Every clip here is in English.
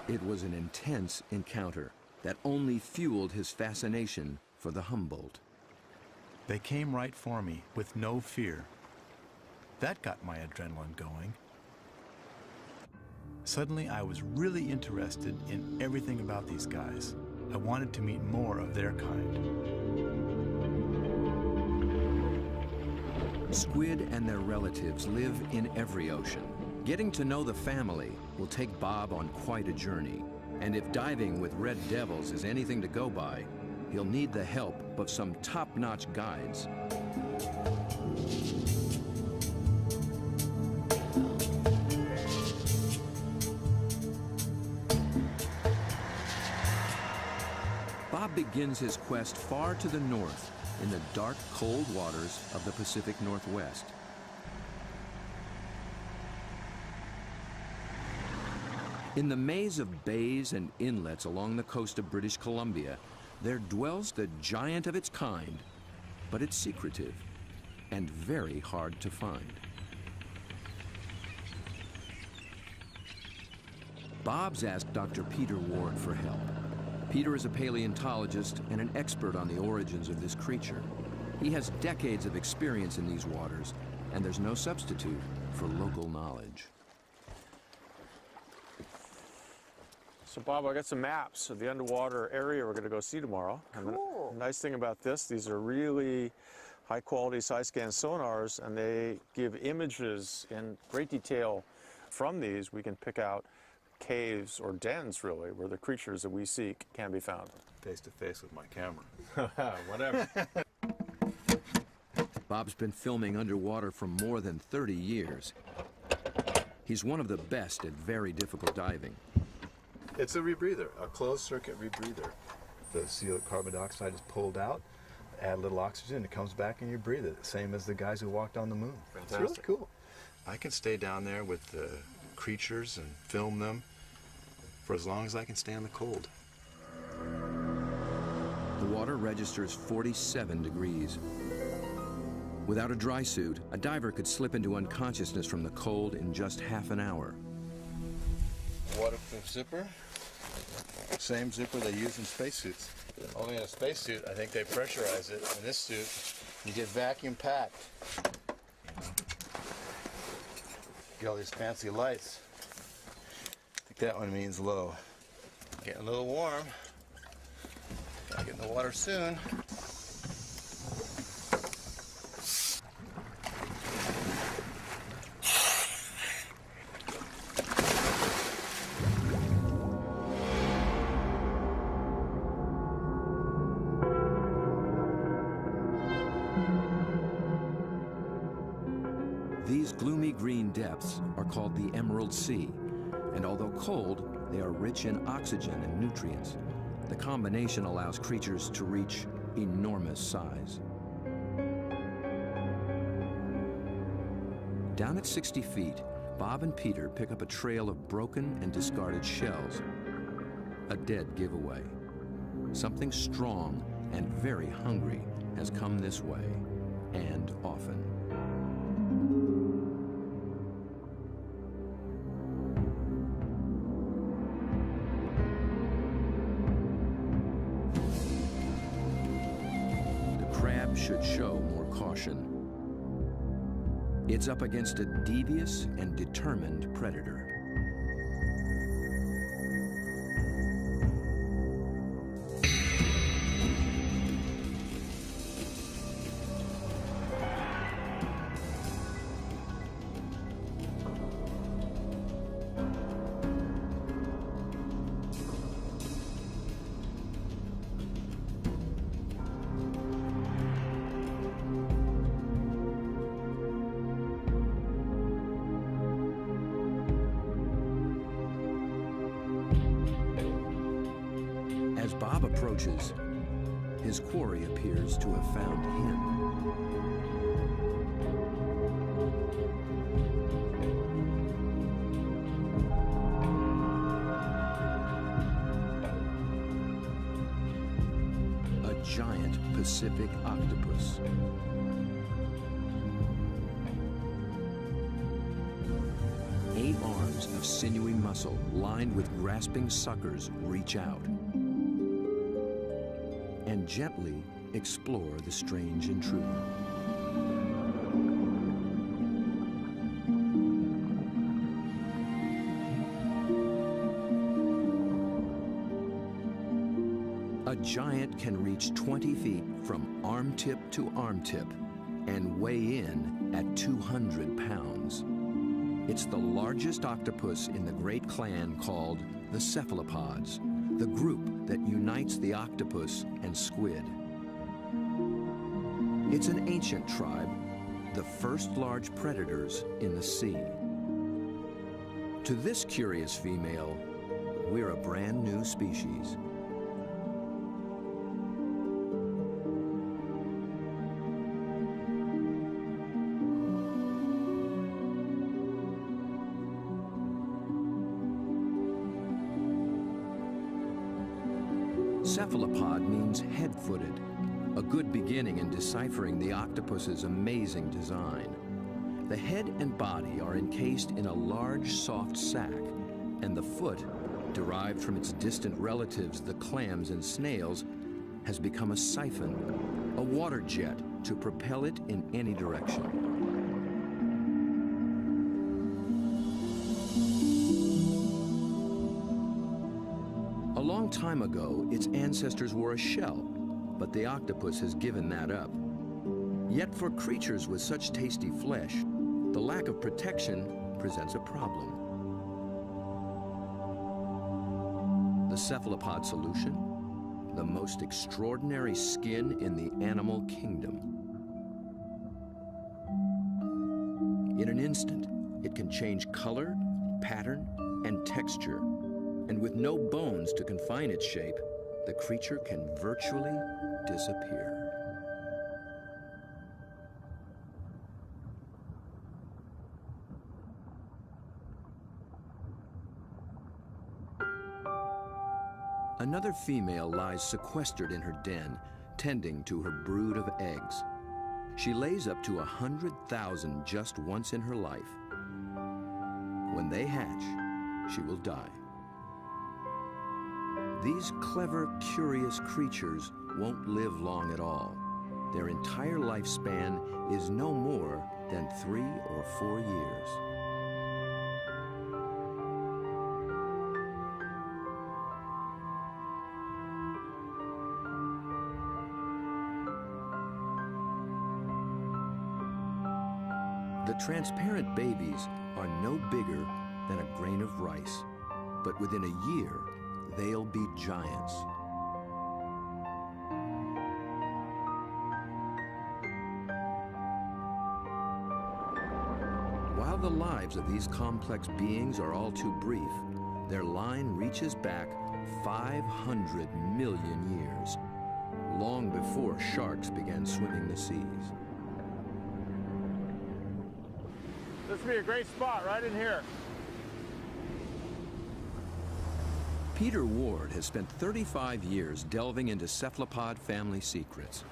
It was an intense encounter that only fueled his fascination for the Humboldt. They came right for me with no fear. That got my adrenaline going. Suddenly, I was really interested in everything about these guys. I wanted to meet more of their kind. Squid and their relatives live in every ocean. Getting to know the family will take Bob on quite a journey. And if diving with red devils is anything to go by, he'll need the help of some top-notch guides. Bob begins his quest far to the north in the dark, cold waters of the Pacific Northwest. In the maze of bays and inlets along the coast of British Columbia, there dwells the giant of its kind, but it's secretive and very hard to find. Bob's asked Dr. Peter Ward for help. Peter is a paleontologist and an expert on the origins of this creature. He has decades of experience in these waters, and there's no substitute for local knowledge. So Bob, I got some maps of the underwater area we're going to go see tomorrow. Cool. And the nice thing about this, these are really high quality side scan sonars, and they give images in great detail. From these, we can pick out caves or dens, really, where the creatures that we seek can be found. Face to face with my camera. Whatever. Bob's been filming underwater for more than 30 years. He's one of the best at very difficult diving. It's a rebreather, a closed circuit rebreather. The CO carbon dioxide is pulled out, add a little oxygen, it comes back and you breathe it. Same as the guys who walked on the moon. Fantastic. It's really cool. I can stay down there with the creatures and film them for as long as I can stand the cold. The water registers 47 degrees. Without a dry suit, a diver could slip into unconsciousness from the cold in just half an hour. Waterproof zipper. Same zipper they use in spacesuits. Only in a spacesuit, I think they pressurize it. In this suit, you get vacuum packed. Get all these fancy lights. I think that one means low. Getting a little warm. Gotta get in the water soon. These gloomy green depths are called the Emerald Sea, and although cold, they are rich in oxygen and nutrients. The combination allows creatures to reach enormous size. Down at 60 feet, Bob and Peter pick up a trail of broken and discarded shells. A dead giveaway. Something strong and very hungry has come this way, and often. Should show more caution. It's up against a devious and determined predator. As Bob approaches, his quarry appears to have found him. A giant Pacific octopus. Eight arms rows of sinewy muscle lined with grasping suckers reach out and gently explore the strange intruder. A giant can reach 20 feet from arm-tip to arm-tip and weigh in at 200 pounds. It's the largest octopus in the great clan called the cephalopods, the group that unites the octopus and squid. It's an ancient tribe, the first large predators in the sea. To this curious female, we're a brand new species. Cephalopod means head-footed, a good beginning in deciphering the octopus's amazing design. The head and body are encased in a large, soft sac, and the foot, derived from its distant relatives, the clams and snails, has become a siphon, a water jet to propel it in any direction. A long time ago, its ancestors wore a shell, but the octopus has given that up. Yet for creatures with such tasty flesh, the lack of protection presents a problem. The cephalopod solution? The most extraordinary skin in the animal kingdom. In an instant, it can change color, pattern, and texture. And with no bones to confine its shape, the creature can virtually disappear. Another female lies sequestered in her den, tending to her brood of eggs. She lays up to 100,000 just once in her life. When they hatch, she will die. These clever, curious creatures won't live long at all. Their entire lifespan is no more than 3 or 4 years. The transparent babies are no bigger than a grain of rice, but within a year, they'll be giants. While the lives of these complex beings are all too brief, their line reaches back 500 million years, long before sharks began swimming the seas. This would be a great spot right in here. Peter Ward has spent 35 years delving into cephalopod family secrets.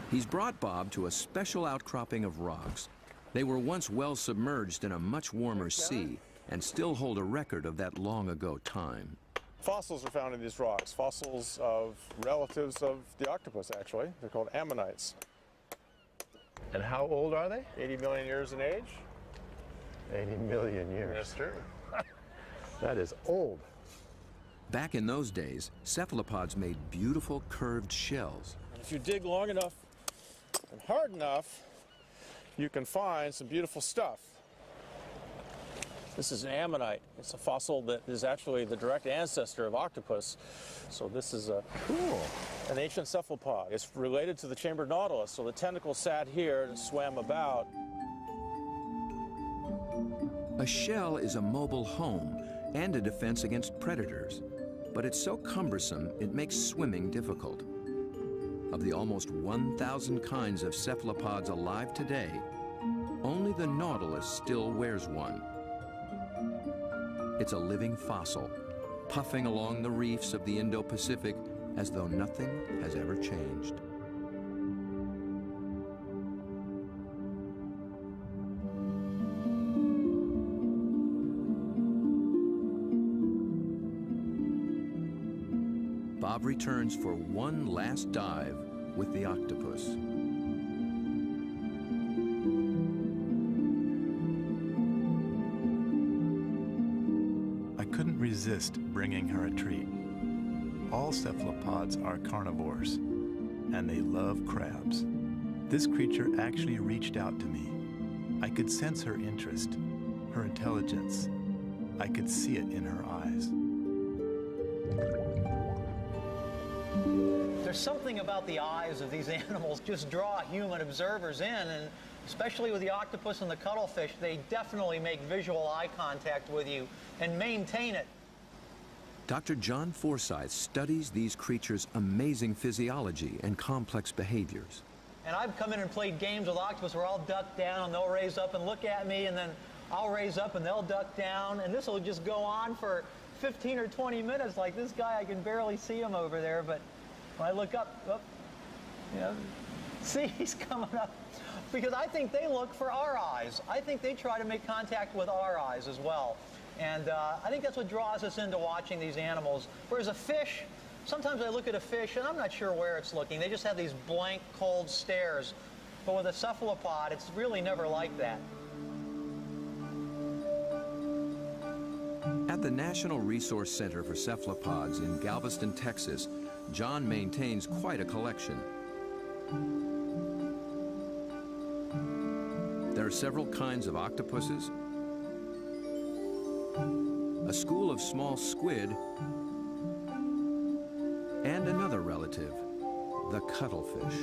He's brought Bob to a special outcropping of rocks. They were once well submerged in a much warmer sea and still hold a record of that long ago time. Fossils are found in these rocks, fossils of relatives of the octopus, actually. They're called ammonites. And how old are they? 80 million years in age. 80 million years. That's true. That is old. Back in those days, cephalopods made beautiful curved shells. If you dig long enough and hard enough, you can find some beautiful stuff. This is an ammonite. It's a fossil that is actually the direct ancestor of octopus. So this is an ancient cephalopod. It's related to the chambered nautilus, so the tentacles sat here and swam about. A shell is a mobile home and a defense against predators, but it's so cumbersome it makes swimming difficult. Of the almost 1,000 kinds of cephalopods alive today, only the nautilus still wears one. It's a living fossil, puffing along the reefs of the Indo-Pacific as though nothing has ever changed. Bob returns for one last dive with the octopus. I couldn't resist bringing her a treat. All cephalopods are carnivores, and they love crabs. This creature actually reached out to me. I could sense her interest, her intelligence. I could see it in her eyes. There's something about the eyes of these animals just draw human observers in, and especially with the octopus and the cuttlefish, they definitely make visual eye contact with you and maintain it. Dr. John Forsyth studies these creatures' amazing physiology and complex behaviors. And I've come in and played games with octopus where I'll duck down and they'll raise up and look at me, and then I'll raise up and they'll duck down, and this will just go on for 15 or 20 minutes. Like this guy, I can barely see him over there, but when I look up, you know, see, he's coming up. Because I think they look for our eyes. I think they try to make contact with our eyes as well. And I think that's what draws us into watching these animals. Whereas a fish, sometimes I look at a fish and I'm not sure where it's looking. They just have these blank, cold stares. But with a cephalopod, it's really never like that. At the National Resource Center for Cephalopods in Galveston, Texas, John maintains quite a collection. There are several kinds of octopuses, a school of small squid, and another relative, the cuttlefish.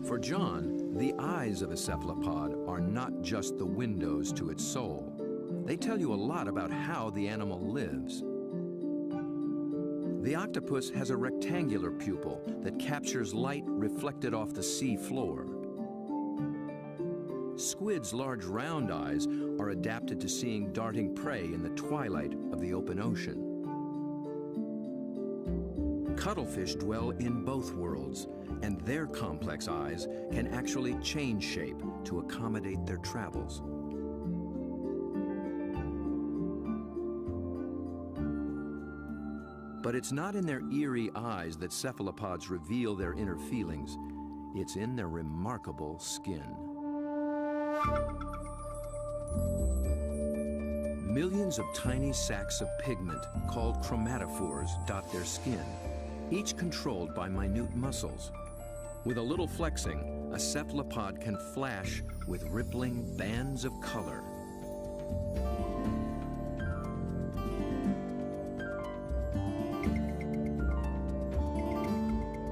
For John, the eyes of a cephalopod are not just the windows to its soul. They tell you a lot about how the animal lives. The octopus has a rectangular pupil that captures light reflected off the sea floor. Squid's large round eyes are adapted to seeing darting prey in the twilight of the open ocean. Cuttlefish dwell in both worlds, and their complex eyes can actually change shape to accommodate their travels. But it's not in their eerie eyes that cephalopods reveal their inner feelings. It's in their remarkable skin. Millions of tiny sacs of pigment, called chromatophores, dot their skin, each controlled by minute muscles. With a little flexing, a cephalopod can flash with rippling bands of color.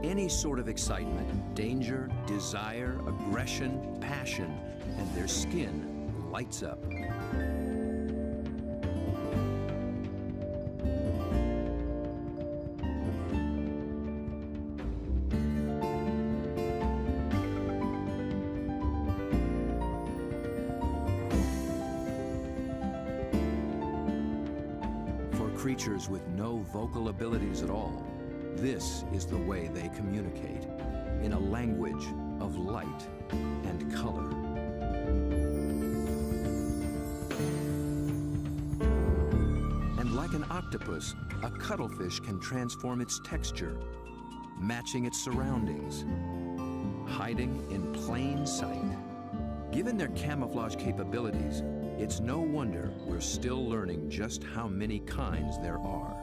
Any sort of excitement, danger, desire, aggression, passion, and their skin lights up. For creatures with no vocal abilities at all, this is the way they communicate, in a language of light and color. And like an octopus, a cuttlefish can transform its texture, matching its surroundings, hiding in plain sight. Given their camouflage capabilities, it's no wonder we're still learning just how many kinds there are.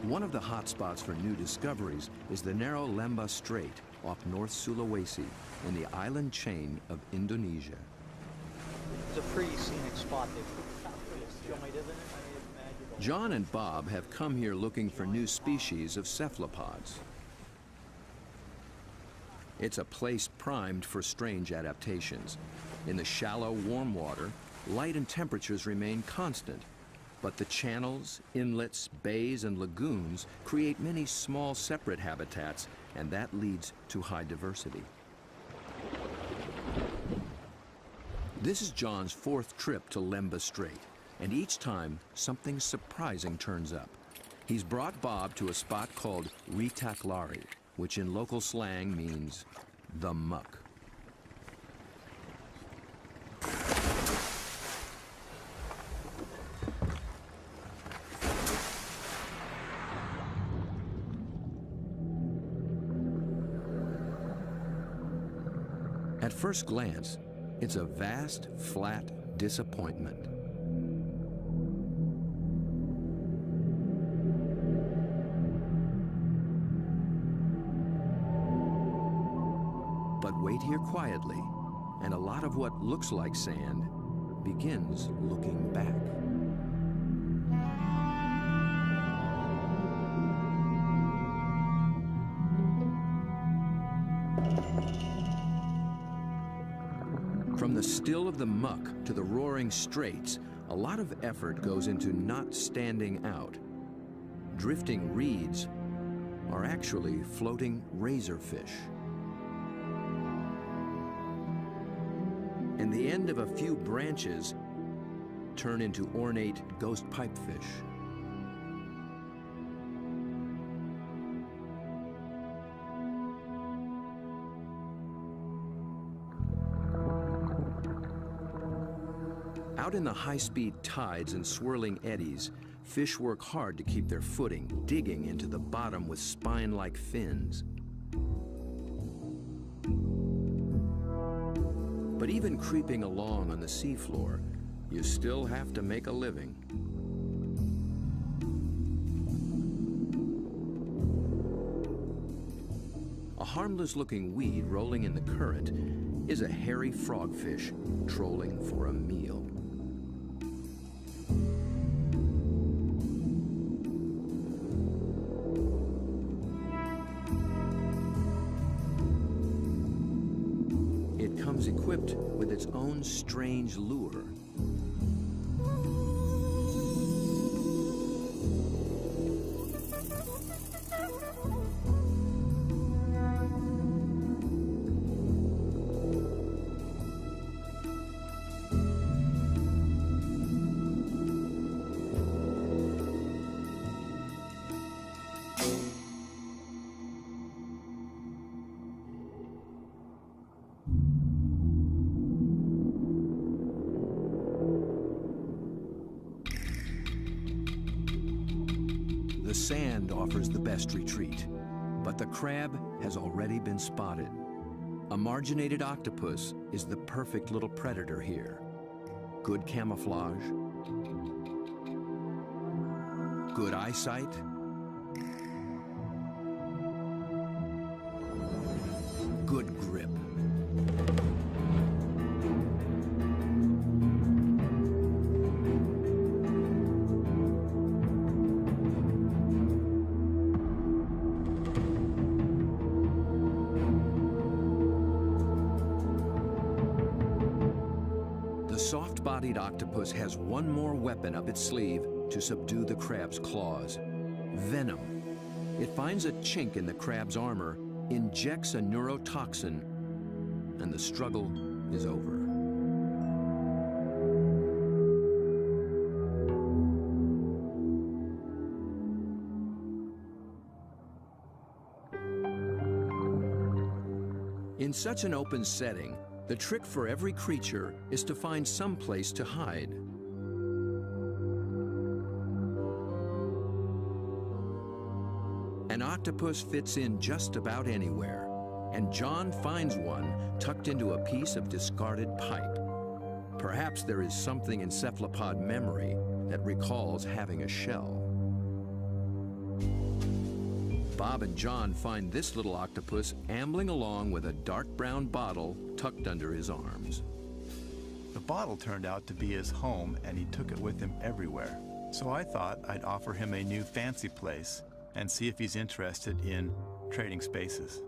One of the hotspots for new discoveries is the narrow Lembah Strait off North Sulawesi in the island chain of Indonesia. It's a pretty scenic spot. They put it out for this joint, isn't it? John and Bob have come here looking for new species of cephalopods. It's a place primed for strange adaptations. In the shallow, warm water, light and temperatures remain constant. But the channels, inlets, bays, and lagoons create many small separate habitats, and that leads to high diversity. This is John's fourth trip to Lembah Strait, and each time something surprising turns up. He's brought Bob to a spot called Ritaklari, which in local slang means the muck. At first glance, it's a vast, flat disappointment. But wait here quietly, and a lot of what looks like sand begins looking back. From the still of the muck to the roaring straits, a lot of effort goes into not standing out. Drifting reeds are actually floating razorfish. And the end of a few branches turn into ornate ghost pipefish. Out in the high-speed tides and swirling eddies, fish work hard to keep their footing, digging into the bottom with spine-like fins. But even creeping along on the seafloor, you still have to make a living. A harmless-looking weed rolling in the current is a hairy frogfish trolling for a meal. It comes equipped with its own strange lure. The sand offers the best retreat, but the crab has already been spotted. A marginated octopus is the perfect little predator here. Good camouflage, good eyesight, good grip. The soft-bodied octopus has one more weapon up its sleeve to subdue the crab's claws: venom. It finds a chink in the crab's armor, injects a neurotoxin, and the struggle is over. In such an open setting, the trick for every creature is to find some place to hide. An octopus fits in just about anywhere, and John finds one tucked into a piece of discarded pipe. Perhaps there is something in cephalopod memory that recalls having a shell. Bob and John find this little octopus ambling along with a dark brown bottle tucked under his arms. The bottle turned out to be his home, and he took it with him everywhere. So I thought I'd offer him a new fancy place and see if he's interested in trading spaces.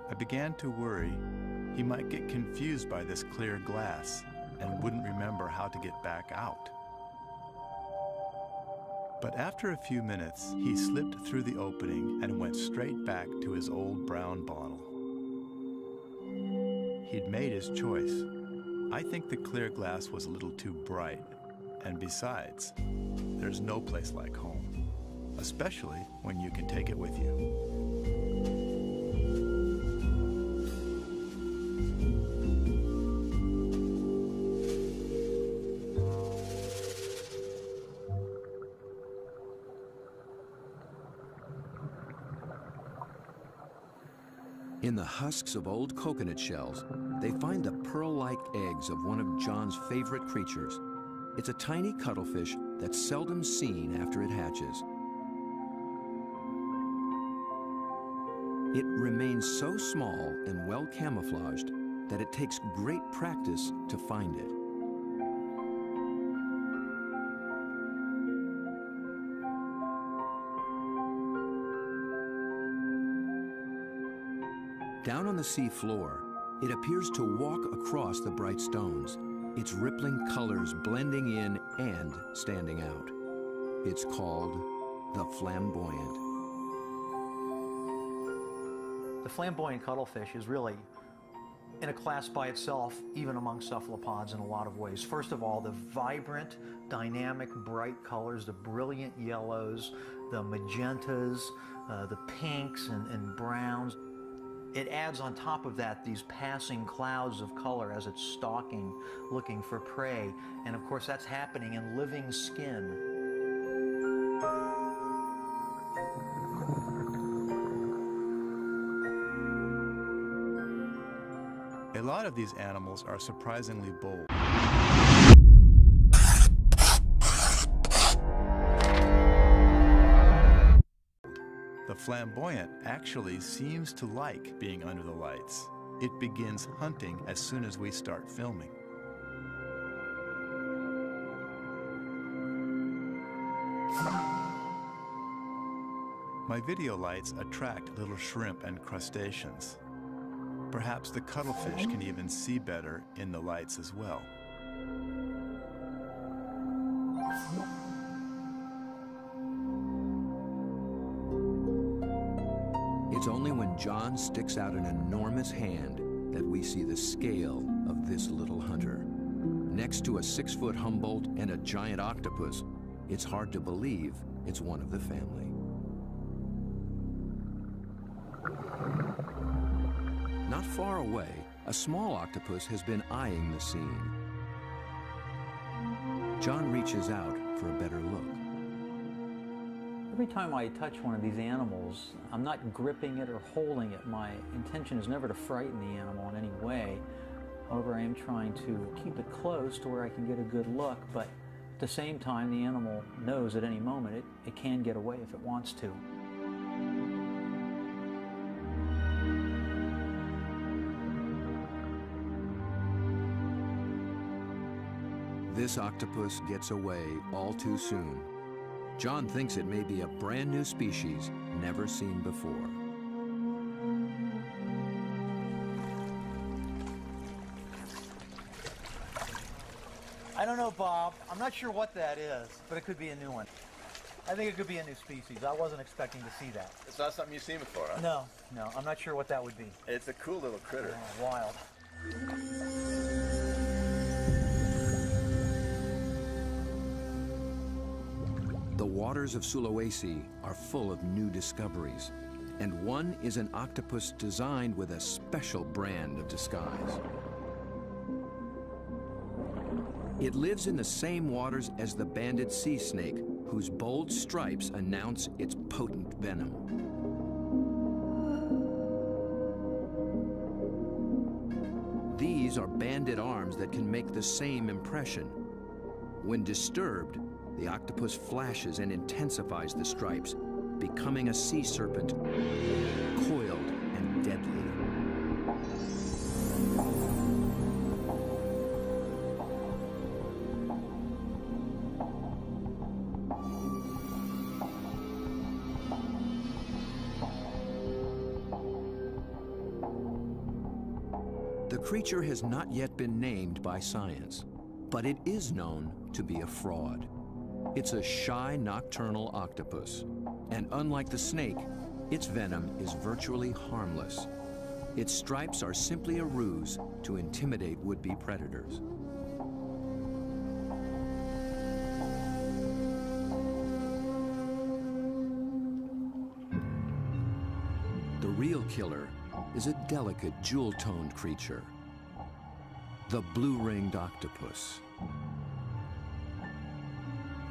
I began to worry he might get confused by this clear glass and wouldn't remember how to get back out. But after a few minutes, he slipped through the opening and went straight back to his old brown bottle. He'd made his choice. I think the clear glass was a little too bright, and besides, there's no place like home, especially when you can take it with you. In the husks of old coconut shells, they find the pearl-like eggs of one of John's favorite creatures. It's a tiny cuttlefish that's seldom seen after it hatches. It remains so small and well camouflaged that it takes great practice to find it. Down on the sea floor, it appears to walk across the bright stones, its rippling colors blending in and standing out. It's called the flamboyant. The flamboyant cuttlefish is really in a class by itself, even among cephalopods in a lot of ways. First of all, the vibrant, dynamic, bright colors, the brilliant yellows, the magentas, the pinks and browns. It adds on top of that these passing clouds of color as it's stalking, looking for prey. And of course, that's happening in living skin. A lot of these animals are surprisingly bold. The flamboyant actually seems to like being under the lights. It begins hunting as soon as we start filming. My video lights attract little shrimp and crustaceans. Perhaps the cuttlefish can even see better in the lights as well. It's only when John sticks out an enormous hand that we see the scale of this little hunter. Next to a 6-foot Humboldt and a giant octopus, it's hard to believe it's one of the family. Not far away, a small octopus has been eyeing the scene. John reaches out for a better look. Every time I touch one of these animals, I'm not gripping it or holding it. My intention is never to frighten the animal in any way. However, I am trying to keep it close to where I can get a good look, but at the same time, the animal knows at any moment it can get away if it wants to. This octopus gets away all too soon. John thinks it may be a brand new species never seen before. I don't know, Bob. I'm not sure what that is, but it could be a new one. I think it could be a new species. I wasn't expecting to see that. It's not something you've seen before, huh? No, I'm not sure what that would be. It's a cool little critter. Oh, wild. The waters of Sulawesi are full of new discoveries, and one is an octopus designed with a special brand of disguise. It lives in the same waters as the banded sea snake, whose bold stripes announce its potent venom. These are banded arms that can make the same impression. When disturbed, the octopus flashes and intensifies the stripes, becoming a sea serpent, coiled and deadly. The creature has not yet been named by science, but it is known to be a fraud. It's a shy nocturnal octopus, and unlike the snake, its venom is virtually harmless. Its stripes are simply a ruse to intimidate would-be predators. The real killer is a delicate, jewel-toned creature, the blue-ringed octopus.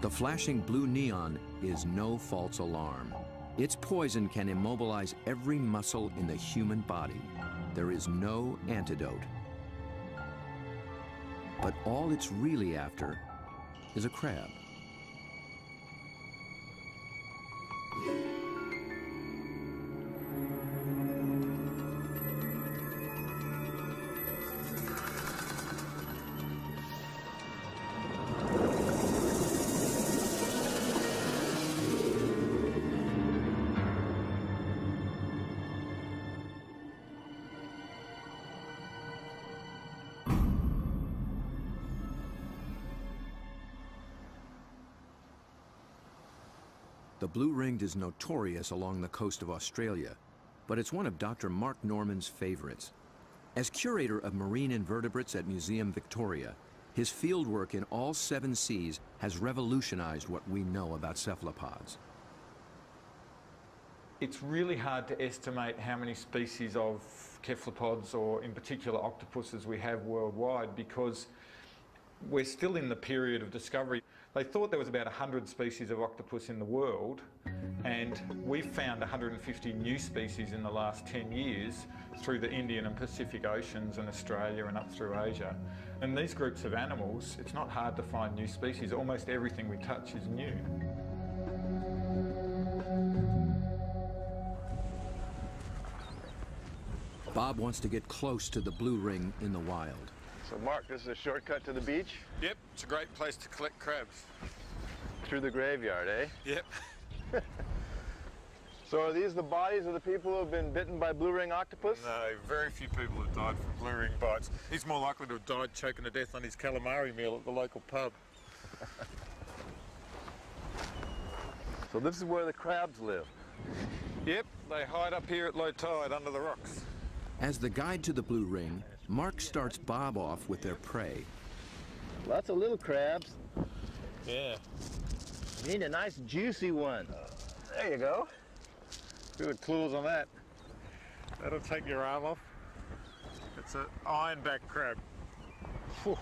The flashing blue neon is no false alarm. Its poison can immobilize every muscle in the human body. There is no antidote. But all it's really after is a crab. The blue-ringed is notorious along the coast of Australia, but it's one of Dr. Mark Norman's favorites. As curator of marine invertebrates at Museum Victoria, his fieldwork in all 7 seas has revolutionized what we know about cephalopods. It's really hard to estimate how many species of cephalopods, or in particular octopuses, we have worldwide, because we're still in the period of discovery. They thought there was about 100 species of octopus in the world, and we've found 150 new species in the last 10 years through the Indian and Pacific Oceans and Australia and up through Asia. And these groups of animals, it's not hard to find new species. Almost everything we touch is new. Bob wants to get close to the blue ring in the wild. So Mark, this is a shortcut to the beach? Yep, it's a great place to collect crabs. Through the graveyard, eh? Yep. So are these the bodies of the people who have been bitten by blue ring octopus? No, very few people have died from blue ring bites. He's more likely to have died choking to death on his calamari meal at the local pub. So this is where the crabs live? Yep, they hide up here at low tide under the rocks. As the guide to the blue ring, Mark starts Bob off with their prey. Lots of little crabs. Yeah. You need a nice juicy one. There you go. See the claws on that. That'll take your arm off. It's an ironback crab. You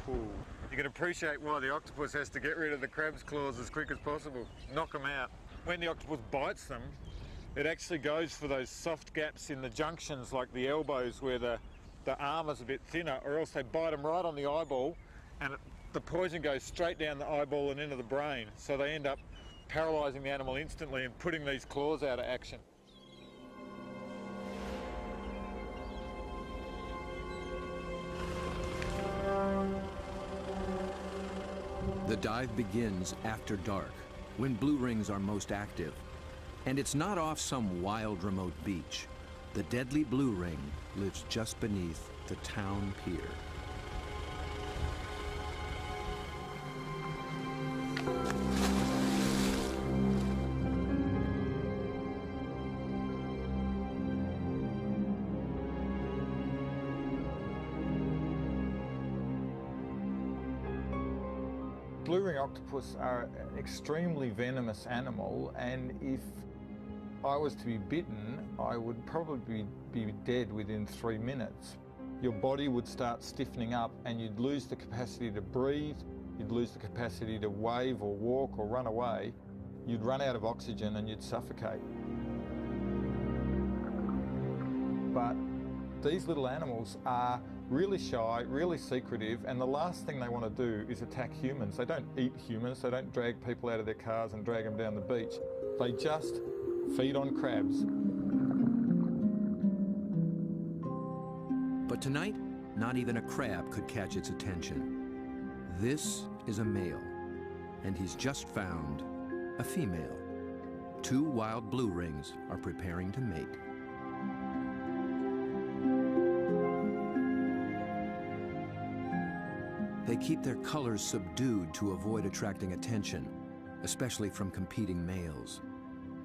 can appreciate why the octopus has to get rid of the crab's claws as quick as possible. Knock them out. When the octopus bites them, it actually goes for those soft gaps in the junctions, like the elbows where the arm is a bit thinner, or else they bite them right on the eyeball, and the poison goes straight down the eyeball and into the brain. So they end up paralysing the animal instantly and putting these claws out of action. The dive begins after dark, when blue rings are most active. And it's not off some wild, remote beach. The deadly blue ring lives just beneath the town pier. Blue ring octopus are an extremely venomous animal, and if I was to be bitten, I would probably be dead within 3 minutes. Your body would start stiffening up and you'd lose the capacity to breathe, you'd lose the capacity to wave or walk or run away, you'd run out of oxygen and you'd suffocate. But these little animals are really shy, really secretive, and the last thing they want to do is attack humans. They don't eat humans, they don't drag people out of their cars and drag them down the beach. They just feed on crabs. But tonight, not even a crab could catch its attention. This is a male, and he's just found a female. 2 wild blue rings are preparing to mate. They keep their colors subdued to avoid attracting attention, especially from competing males.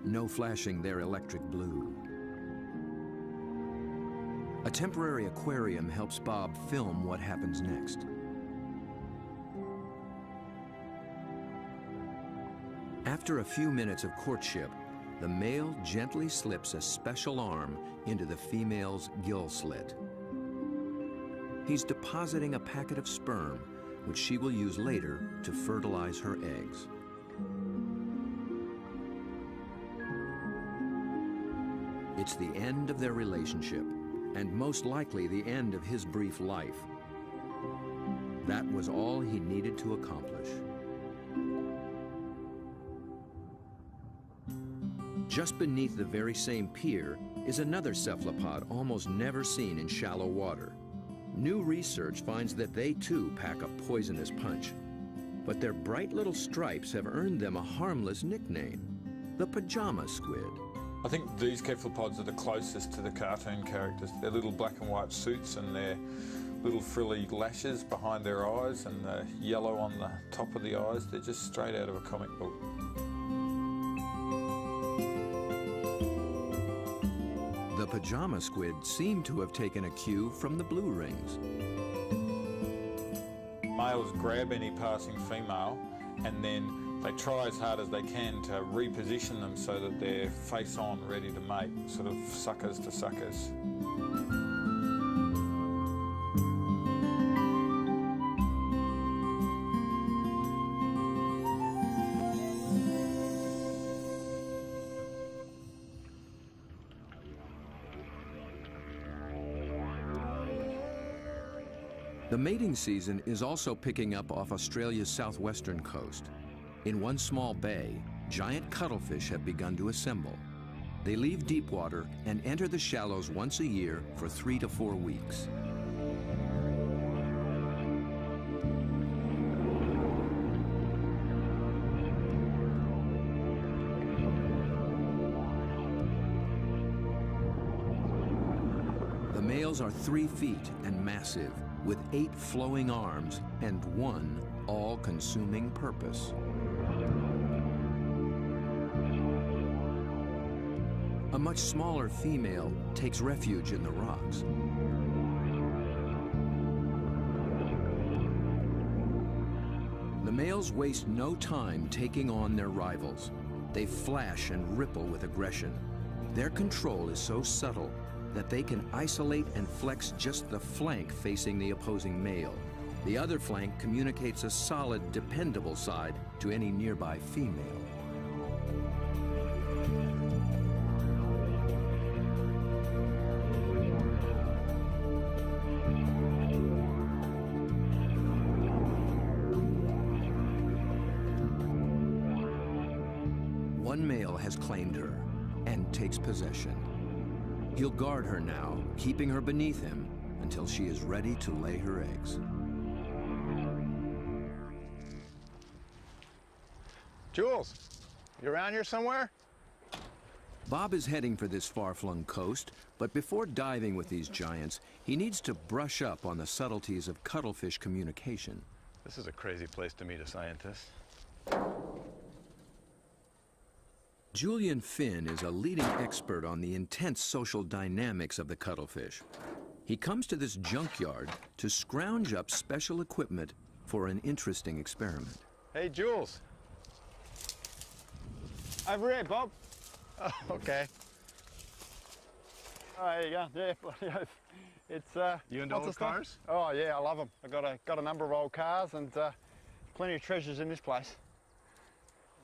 No flashing their electric blue. A temporary aquarium helps Bob film what happens next. After a few minutes of courtship, the male gently slips a special arm into the female's gill slit. He's depositing a packet of sperm, which she will use later to fertilize her eggs. It's the end of their relationship, and most likely the end of his brief life. That was all he needed to accomplish. Just beneath the very same pier is another cephalopod almost never seen in shallow water. New research finds that they too pack a poisonous punch. But their bright little stripes have earned them a harmless nickname, the pajama squid. I think these cephalopods are the closest to the cartoon characters. Their little black and white suits and their little frilly lashes behind their eyes and the yellow on the top of the eyes, they're just straight out of a comic book. The pajama squid seem to have taken a cue from the blue rings. Males grab any passing female and then they try as hard as they can to reposition them so that they're face on, ready to mate, sort of suckers to suckers. The mating season is also picking up off Australia's southwestern coast. In one small bay, giant cuttlefish have begun to assemble. They leave deep water and enter the shallows once a year for 3 to 4 weeks. The males are 3 feet and massive, with 8 flowing arms and one all-consuming purpose. A much smaller female takes refuge in the rocks. The males waste no time taking on their rivals. They flash and ripple with aggression. Their control is so subtle that they can isolate and flex just the flank facing the opposing male. The other flank communicates a solid, dependable side to any nearby female. One male has claimed her and takes possession. He'll guard her now, keeping her beneath him until she is ready to lay her eggs. Jules, you around here somewhere? Bob is heading for this far-flung coast, but before diving with these giants, he needs to brush up on the subtleties of cuttlefish communication. This is a crazy place to meet a scientist. Julian Finn is a leading expert on the intense social dynamics of the cuttlefish. He comes to this junkyard to scrounge up special equipment for an interesting experiment. Hey, Jules. Over here, Bob. Oh, okay. Oh, there you go. Yeah, it's You into old cars? Oh yeah, I love them. I got a number of old cars and plenty of treasures in this place.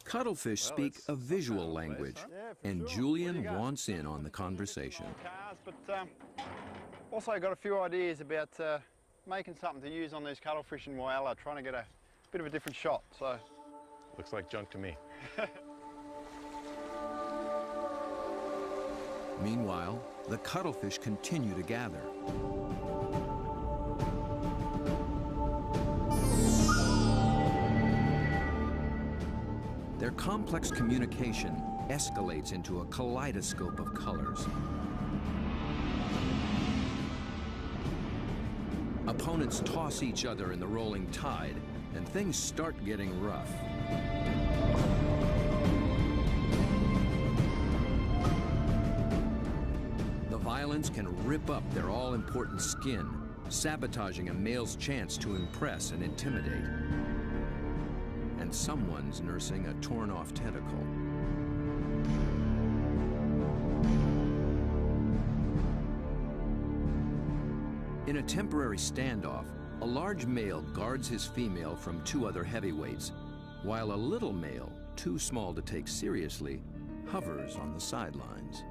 Cuttlefish speak a visual language, and Julian wants in on the conversation. Cars, but also got a few ideas about making something to use on these cuttlefish in Whyalla, trying to get a bit of a different shot. So Looks like junk to me. Meanwhile, the cuttlefish continue to gather. Their complex communication escalates into a kaleidoscope of colors. Opponents toss each other in the rolling tide, and things start getting rough. The violence can rip up their all-important skin, sabotaging a male's chance to impress and intimidate. And someone's nursing a torn-off tentacle. In a temporary standoff, a large male guards his female from two other heavyweights, while a little male, too small to take seriously, hovers on the sidelines.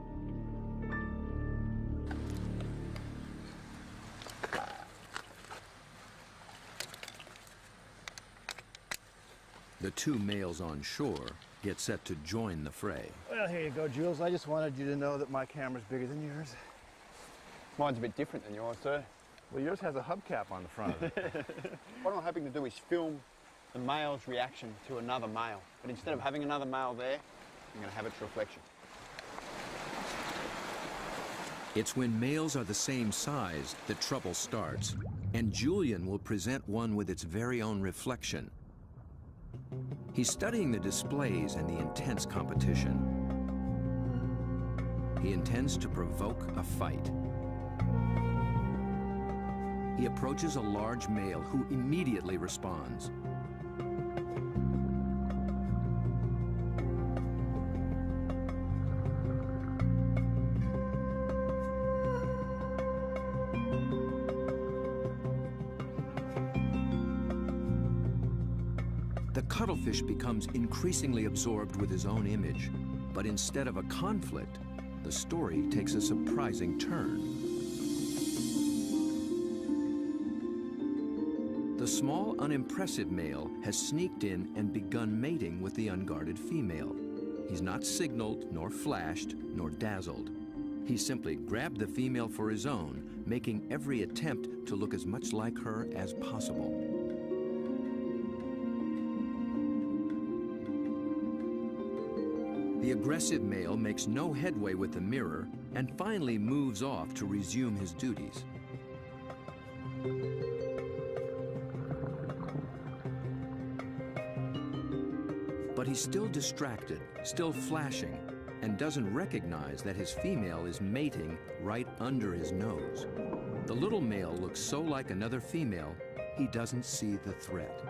The two males on shore get set to join the fray. Well, here you go, Jules. I just wanted you to know that my camera's bigger than yours. Mine's a bit different than yours, sir. Well, yours has a hubcap on the front of it. What I'm hoping to do is film the male's reaction to another male. But instead of having another male there, I'm going to have its reflection. It's when males are the same size that trouble starts, and Julian will present one with its very own reflection. He's studying the displays and the intense competition. He intends to provoke a fight. He approaches a large male who immediately responds. The cuttlefish becomes increasingly absorbed with his own image, but instead of a conflict, the story takes a surprising turn. The small, unimpressive male has sneaked in and begun mating with the unguarded female. He's not signaled, nor flashed, nor dazzled. He simply grabbed the female for his own, making every attempt to look as much like her as possible. The aggressive male makes no headway with the mirror and finally moves off to resume his duties. But he's still distracted, still flashing, and doesn't recognize that his female is mating right under his nose. The little male looks so like another female, he doesn't see the threat.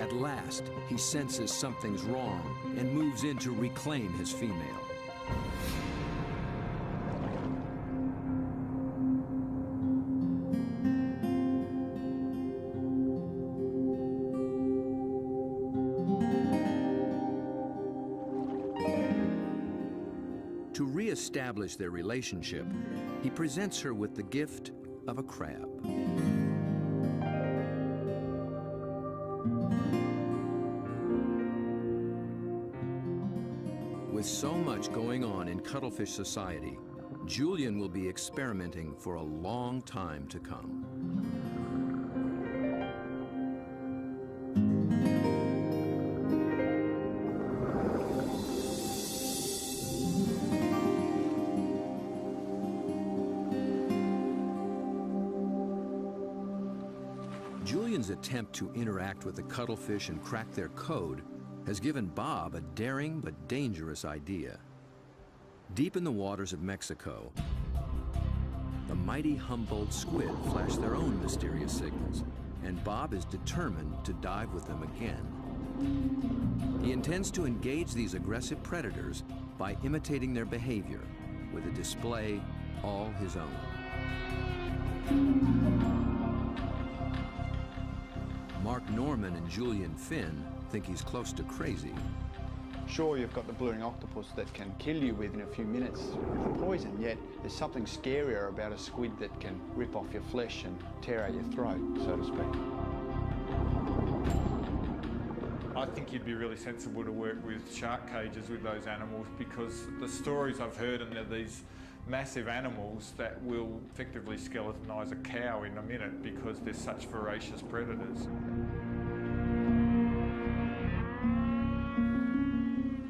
At last, he senses something's wrong and moves in to reclaim his female. To re-establish their relationship, he presents her with the gift of a crab. With so much going on in cuttlefish society, Julian will be experimenting for a long time to come. Julian's attempt to interact with the cuttlefish and crack their code has given Bob a daring but dangerous idea. Deep in the waters of Mexico, the mighty Humboldt squid flash their own mysterious signals, and Bob is determined to dive with them again. He intends to engage these aggressive predators by imitating their behavior with a display all his own. Mark Norman and Julian Finn think he's close to crazy. Sure, you've got the blue-ring octopus that can kill you within a few minutes with the poison, yet there's something scarier about a squid that can rip off your flesh and tear out your throat, so to speak. I think you'd be really sensible to work with shark cages with those animals, because the stories I've heard are these massive animals that will effectively skeletonise a cow in a minute because they're such voracious predators.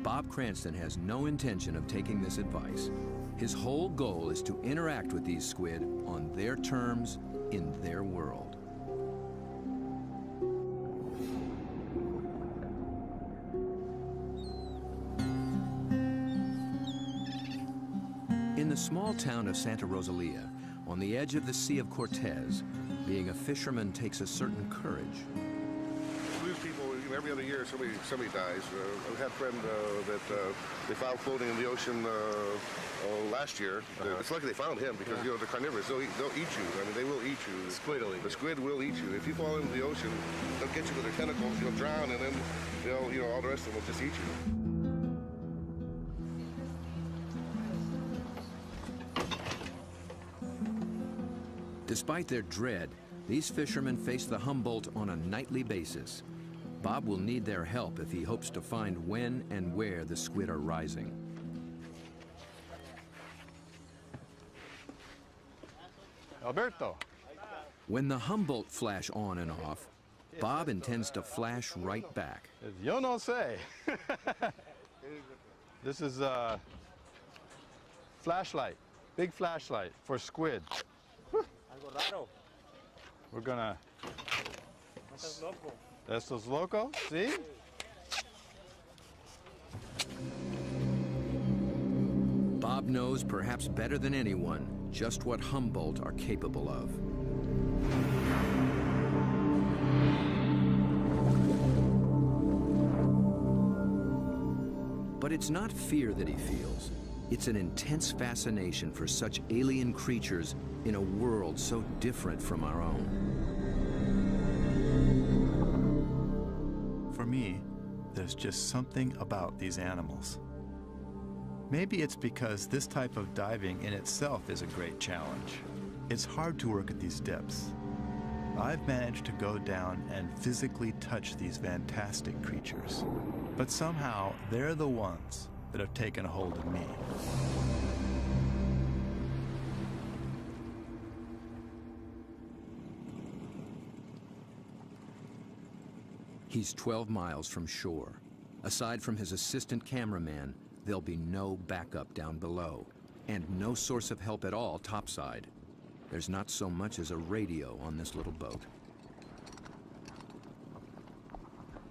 Bob Cranston has no intention of taking this advice. His whole goal is to interact with these squid on their terms, in their world. In the small town of Santa Rosalia, on the edge of the Sea of Cortez, being a fisherman takes a certain courage. We lose people every other year. Somebody dies. I had a friend that they found floating in the ocean last year. It's lucky they found him because you know they're carnivorous. They'll eat you. I mean, they will eat you. The squid will eat you. The squid will eat you. If you fall into the ocean, they'll get you with their tentacles. You'll drown, and then they'll, you know, all the rest of them will just eat you. Despite their dread, these fishermen face the Humboldt on a nightly basis. Bob will need their help if he hopes to find when and where the squid are rising. Alberto. When the Humboldt flash on and off, Bob intends to flash right back. Yo no sé. This is a flashlight, big flashlight for squid. We're gonna... Estos locos, see? Bob knows, perhaps better than anyone, just what Humboldt are capable of. But it's not fear that he feels. It's an intense fascination for such alien creatures in a world so different from our own. For me, there's just something about these animals. Maybe it's because this type of diving in itself is a great challenge. It's hard to work at these depths. I've managed to go down and physically touch these fantastic creatures, but somehow they're the ones that have taken a hold of me. He's 12 miles from shore. Aside from his assistant cameraman, there'll be no backup down below, and no source of help at all topside. There's not so much as a radio on this little boat.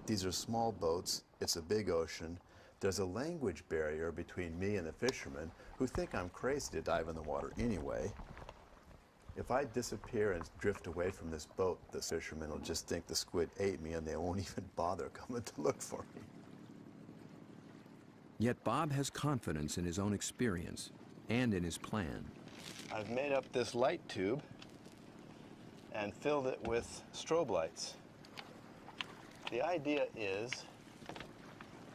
These are small boats. It's a big ocean. There's a language barrier between me and the fishermen who think I'm crazy to dive in the water anyway. If I disappear and drift away from this boat, the fishermen will just think the squid ate me and they won't even bother coming to look for me. Yet Bob has confidence in his own experience and in his plan. I've made up this light tube and filled it with strobe lights. The idea is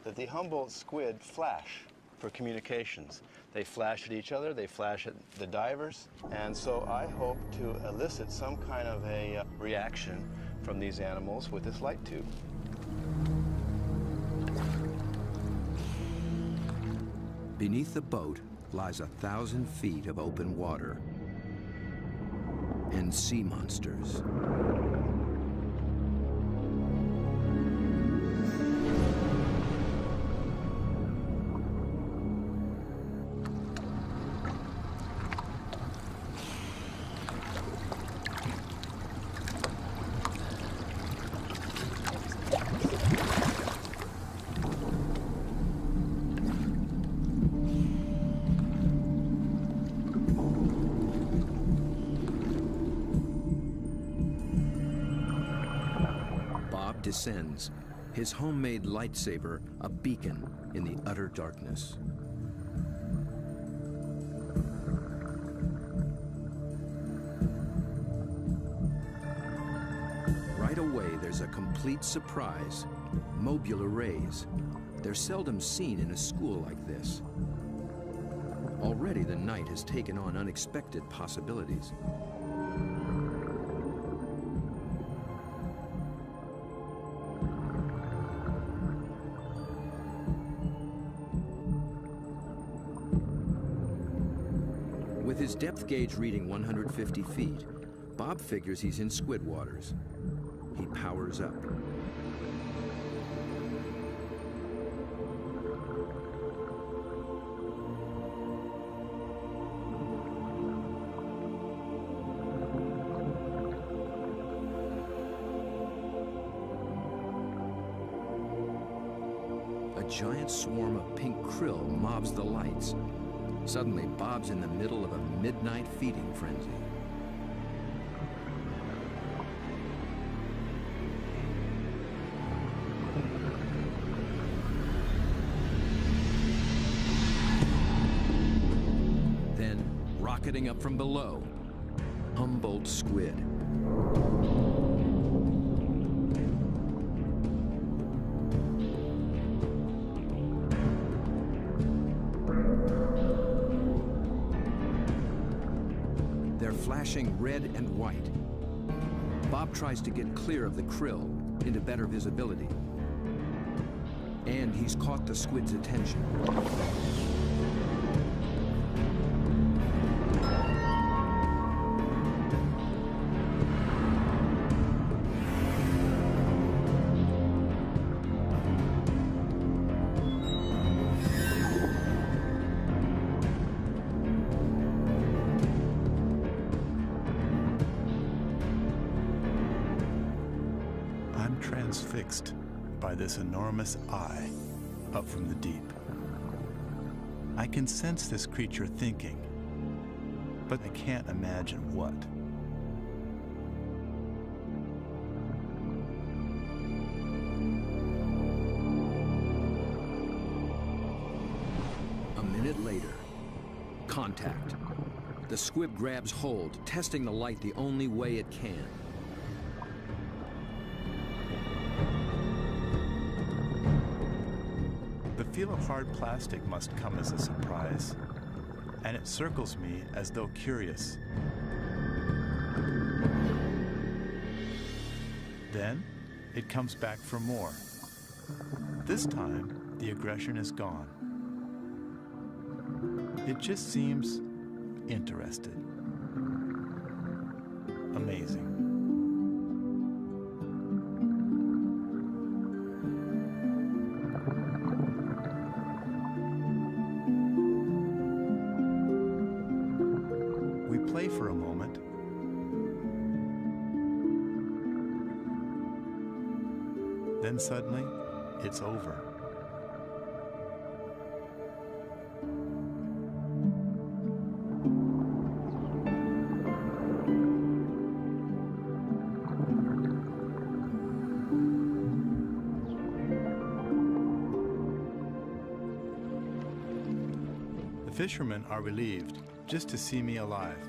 that the Humboldt squid flash for communications. They flash at each other, they flash at the divers, and so I hope to elicit some kind of a reaction from these animals with this light tube. Beneath the boat lies 1,000 feet of open water and sea monsters. Descends, his homemade lightsaber a beacon in the utter darkness. Right away, there's a complete surprise. Mobile arrays. They're seldom seen in a school like this. Already the night has taken on unexpected possibilities. With his depth gauge reading 150 feet, Bob figures he's in squid waters. He powers up. giant swarm of pink krill mobs the lights. Suddenly, Bob's in the middle of a midnight feeding frenzy. Then, rocketing up from below, Humboldt squid. They're flashing red and white. Bob tries to get clear of the krill into better visibility. And he's caught the squid's attention. I'm transfixed by this enormous eye up from the deep. I can sense this creature thinking, but I can't imagine what. A minute later, contact. The squid grabs hold, testing the light the only way it can. The feel of hard plastic must come as a surprise, and it circles me as though curious. Then, it comes back for more. This time, the aggression is gone. It just seems interested. Amazing. We play for a moment. Then suddenly, it's over. The fishermen are relieved just to see me alive,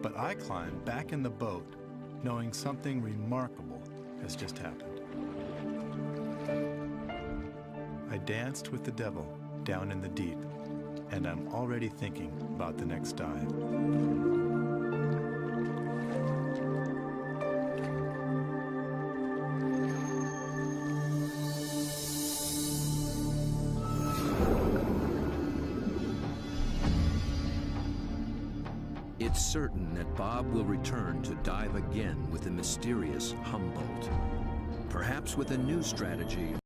but I climb back in the boat knowing something remarkable has just happened. I danced with the devil down in the deep, and I'm already thinking about the next dive. It's certain that Bob will return to dive again with the mysterious Humboldt. Perhaps with a new strategy